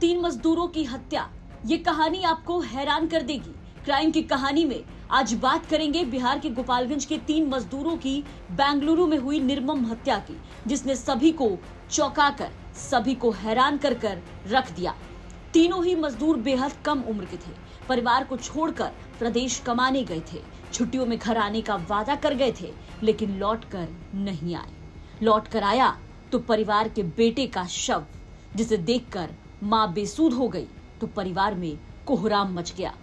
3 मजदूरों की हत्या, ये कहानी आपको हैरान कर देगी। क्राइम की कहानी में आज बात करेंगे बिहार के गोपालगंज के 3 मजदूरों की बेंगलुरु में हुई निर्मम हत्या की, जिसने सभी को चौंकाकर, सभी को हैरान कर रख दिया। तीनों ही मजदूर बेहद कम उम्र के थे, परिवार को छोड़कर प्रदेश कमाने गए थे, छुट्टियों में घर आने का वादा कर गए थे, लेकिन लौटकर नहीं आए। लौटकर आया तो परिवार के बेटे का शव, जिसे देखकर मां बेसुध हो गई तो परिवार में कोहराम मच गया।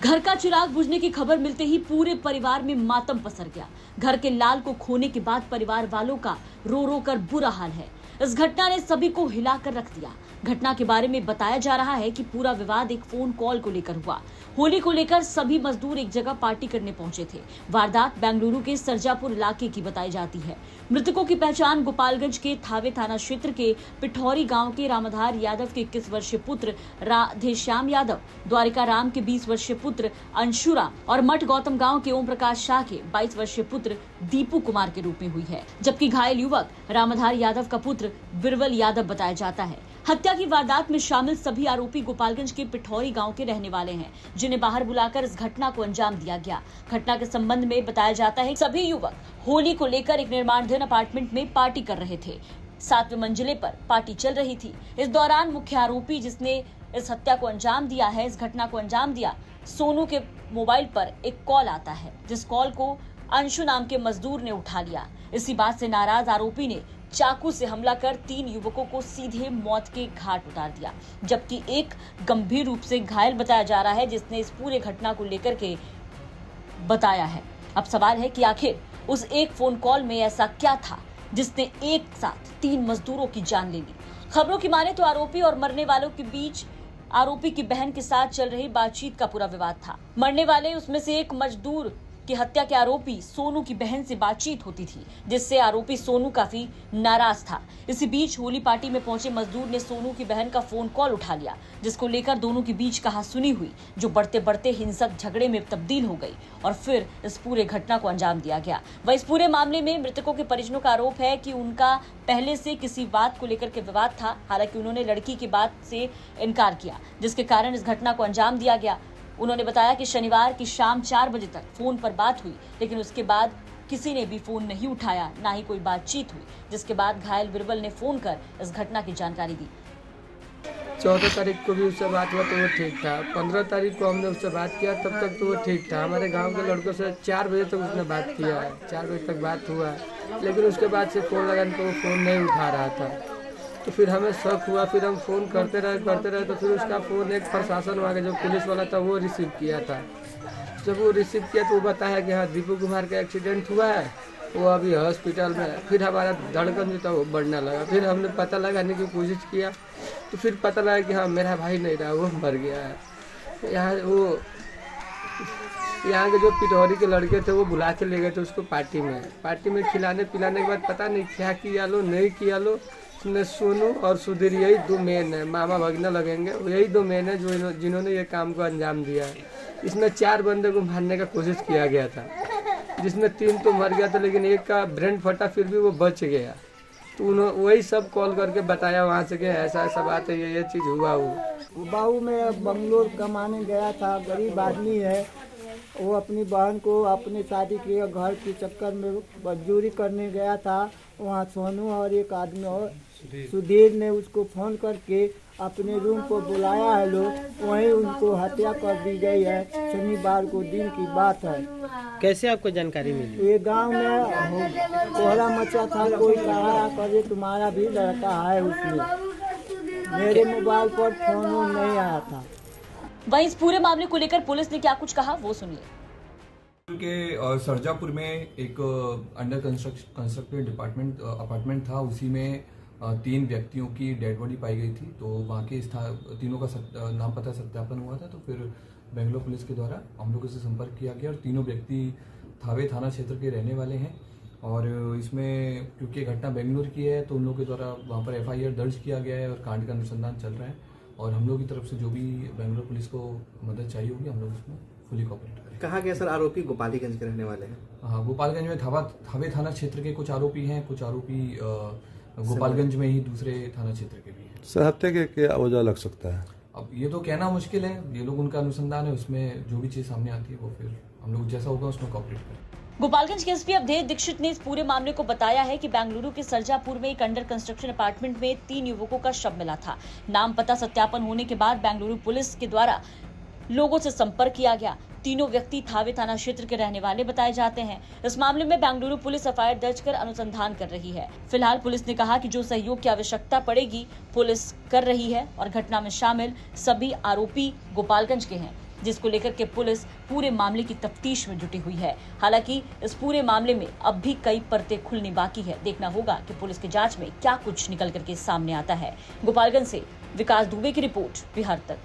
घर का चिराग बुझने की खबर मिलते ही पूरे परिवार में मातम पसर गया। घर के लाल को खोने के बाद परिवार वालों का रो रो कर बुरा हाल है। इस घटना ने सभी को हिलाकर रख दिया। घटना के बारे में बताया जा रहा है कि पूरा विवाद एक फोन कॉल को लेकर हुआ। होली को लेकर सभी मजदूर एक जगह पार्टी करने पहुंचे थे। वारदात बेंगलुरु के सरजापुर इलाके की बताई जाती है। मृतकों की पहचान गोपालगंज के थावे थाना क्षेत्र के पिठौरी गांव के रामाधार यादव के 21 वर्षीय पुत्र राधेश्याम यादव, द्वारिका राम के 20 वर्षीय पुत्र अंशुरा और मठ गौतम गांव के ओम प्रकाश शाह के 22 वर्षीय पुत्र दीपू कुमार के रूप में हुई है, जबकि घायल युवक रामाधार यादव का पुत्र बिरबल यादव बताया जाता है। हत्या की वारदात में शामिल सभी आरोपी गोपालगंज के पिठौरी गांव के रहने वाले हैं, जिन्हें बाहर बुलाकर इस घटना को अंजाम दिया गया। घटना के संबंध में बताया जाता है कि सभी युवक होली को लेकर एक निर्माणाधीन अपार्टमेंट में पार्टी कर रहे थे। 7वें मंजिले पर पार्टी चल रही थी। इस दौरान मुख्य आरोपी जिसने इस हत्या को अंजाम दिया है, इस घटना को अंजाम दिया, सोनू के मोबाइल पर एक कॉल आता है, जिस कॉल को अंशु नाम के मजदूर ने उठा लिया। इसी बात से नाराज आरोपी ने चाकू से हमला कर 3 युवकों को सीधे मौत के घाट उतार दिया, जबकि एक गंभीर रूप से घायल बताया जा रहा है, जिसने इस पूरे घटना को लेकर के बताया है। अब सवाल है कि आखिर उस एक फोन कॉल में ऐसा क्या था जिसने एक साथ 3 मजदूरों की जान ले ली। खबरों की माने तो आरोपी और मरने वालों के बीच आरोपी की बहन के साथ चल रही बातचीत का पूरा विवाद था। मरने वाले उसमें से एक मजदूर की हत्या के आरोपी सोनू की बहन से बातचीत होती थी, जिससे आरोपी सोनू काफी नाराज था। इसी बीच होली पार्टी में पहुंचे मजदूर ने सोनू की बहन का फोन कॉल उठा लिया, जिसको लेकर दोनों के बीच कहासुनी हुई, जो बढ़ते बढ़ते हिंसक झगड़े में तब्दील हो गई और फिर इस पूरे घटना को अंजाम दिया गया। वह इस पूरे मामले में मृतकों के परिजनों का आरोप है कि उनका पहले से किसी बात को लेकर के विवाद था। हालांकि उन्होंने लड़की की बात से इनकार किया, जिसके कारण इस घटना को अंजाम दिया गया। उन्होंने बताया कि शनिवार की शाम 4 बजे तक फोन पर बात हुई, लेकिन उसके बाद किसी ने भी फोन नहीं उठाया, ना ही कोई बातचीत हुई, जिसके बाद घायल बिरबल ने फोन कर इस घटना की जानकारी दी। 14 तारीख को भी उससे बात हुआ तो वो ठीक था। 15 तारीख को हमने उससे बात किया, तब तक तो वो ठीक था। हमारे गांव के लड़कों से 4 बजे तक उसने बात किया है, 4 बजे तक बात हुआ, लेकिन उसके बाद से फ़ोन लगाने पर वो फ़ोन नहीं उठा रहा था। तो फिर हमें शक हुआ, फिर हम फ़ोन करते रहे तो फिर उसका फ़ोन एक प्रशासन वाला जो पुलिस वाला था वो रिसीव किया था। जब वो रिसीव किया तो वो बताया कि हाँ दीपू कुमार का एक्सीडेंट हुआ है, वो अभी हॉस्पिटल में है। फिर हमारा धड़कन जो था वो बढ़ने लगा। फिर हमने पता लगाने की कोशिश किया तो फिर पता लगा कि हाँ मेरा भाई नहीं रहा, वो मर गया है। यहाँ के जो पिठौरी के लड़के थे वो बुला के ले गए थे उसको पार्टी में खिलाने पिलाने के बाद पता नहीं क्या किया लो नहीं किया लो, उसमें सोनू और सुधीर यही 2 मेन है, मामा भगना लगेंगे, यही 2 मेन है जिन्होंने ये काम को अंजाम दिया है। इसमें 4 बंदे को मारने का कोशिश किया गया था, जिसमें 3 तो मर गया था, लेकिन एक का ब्रेन फटा, फिर भी वो बच गया। तो उन्होंने वही सब कॉल करके बताया वहाँ से कि ऐसा ऐसा बात है, ये चीज़ हुआ। वो बाबू में बंगलोर कमाने गया था, गरीब आदमी है। वो अपनी बहन को अपने शादी के घर के चक्कर में मजदूरी करने गया था। वहाँ सोनू और एक आदमी और सुधीर ने उसको फ़ोन करके अपने रूम को बुलाया है लोग, वहीं उनको हत्या कर दी गई है। शनिवार को दिन की बात है। कैसे आपको जानकारी मिली? ये गांव में कोहरा मचा था, कोई कहा करे तुम्हारा भी लड़का है उसमें। मेरे मोबाइल पर फोन नहीं आया था। वहीं इस पूरे मामले को लेकर पुलिस ने क्या कुछ कहा वो सुनिए। के सरजापुर में एक अंडर कंस्ट्रक्टेड अपार्टमेंट था, उसी में 3 व्यक्तियों की डेड बॉडी पाई गई थी। तो वहाँ के तीनों का नाम पता सत्यापन हुआ था। तो फिर बेंगलोर पुलिस के द्वारा हम लोगों से संपर्क किया गया और तीनों व्यक्ति थावे थाना क्षेत्र के रहने वाले हैं। और इसमें क्योंकि घटना बेंगलोर की है तो उन लोगों के द्वारा वहाँ पर FIR दर्ज किया गया है और कांड का अनुसंधान चल रहा है। और हम लोग की तरफ से जो भी बेंगलोर पुलिस को मदद चाहिए होगी हम लोग उसमें फुली कोऑपरेट करेंगे। कहा गया सर आरोपी गोपालीगंज के रहने वाले हैं? हाँ, गोपालगंज में थावे थाना क्षेत्र के कुछ आरोपी हैं, कुछ आरोपी गोपालगंज में ही दूसरे थाना क्षेत्र के भी हैं। सर हत्या के क्या वजह लग सकता है? अब ये तो कहना मुश्किल है, ये लोग उनका अनुसंधान है, उसमें जो भी चीज़ सामने आती है वो फिर हम लोग जैसा होगा उसमें कोऑपरेट करें। गोपालगंज के एसपी अवधेश दीक्षित ने इस पूरे मामले को बताया है कि बेंगलुरु के सरजापुर में एक अंडर कंस्ट्रक्शन अपार्टमेंट में 3 युवकों का शव मिला था। नाम पता सत्यापन होने के बाद बेंगलुरु पुलिस के द्वारा लोगों से संपर्क किया गया। तीनों व्यक्ति थावे थाना क्षेत्र के रहने वाले बताए जाते हैं। इस मामले में बेंगलुरु पुलिस FIR दर्ज कर अनुसंधान कर रही है। फिलहाल पुलिस ने कहा कि जो सहयोग की आवश्यकता पड़ेगी पुलिस कर रही है और घटना में शामिल सभी आरोपी गोपालगंज के हैं, जिसको लेकर के पुलिस पूरे मामले की तफ्तीश में जुटी हुई है। हालांकि इस पूरे मामले में अब भी कई परतें खुलनी बाकी है। देखना होगा कि पुलिस की जांच में क्या कुछ निकल करके सामने आता है। गोपालगंज से विकास दुबे की रिपोर्ट, बिहार तक।